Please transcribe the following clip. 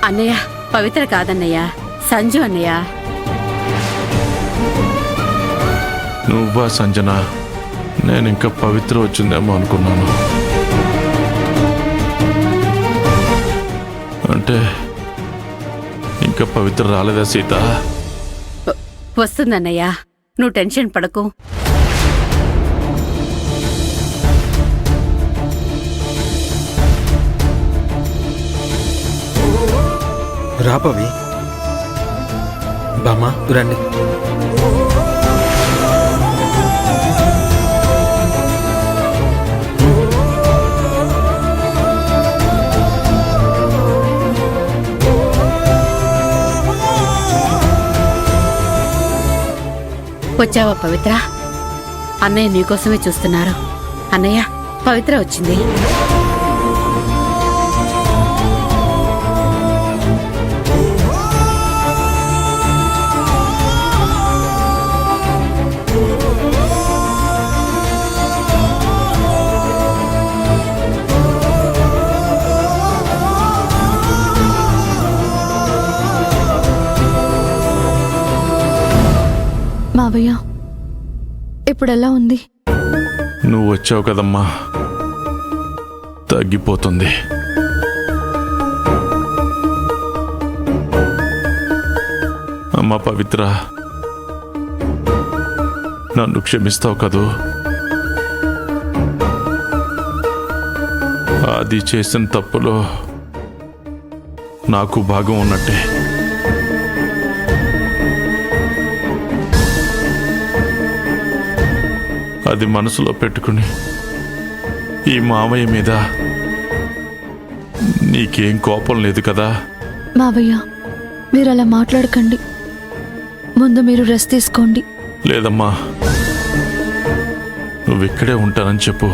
అన్నయ్య, పవిత్ర కాదన్నయ్య, సంజు అన్నయ్య. నువ్వా సంజన? నేను ఇంకా పవిత్ర వచ్చిందేమో అనుకున్నాను. అంటే ఇంకా పవిత్ర రాలేదా సీత? వస్తుందన్నయ్య, నువ్వు టెన్షన్ పడకు. రా పవి. బామ్మ రండి. వచ్చావా పవిత్ర? అన్నయ్య నీకోసమే చూస్తున్నారు. అన్నయ్య, పవిత్ర వచ్చింది. మావయ్య, ఇప్పుడెలా ఉంది? నువ్వు వచ్చావు కదమ్మా, తగ్గిపోతుంది. అమ్మా పవిత్ర, నన్ను క్షమిస్తావు కదూ? అది చేసిన తప్పులో నాకు భాగం ఉన్నట్టే. అది మనసులో పెట్టుకుని ఈ మావయ్య మీద నీకేం కోపం లేదు కదా? మావయ్య, మీరు అలా మాట్లాడకండి. ముందు మీరు రెస్ట్ తీసుకోండి. లేదమ్మా, నువ్వు ఇక్కడే ఉంటానని చెప్పు.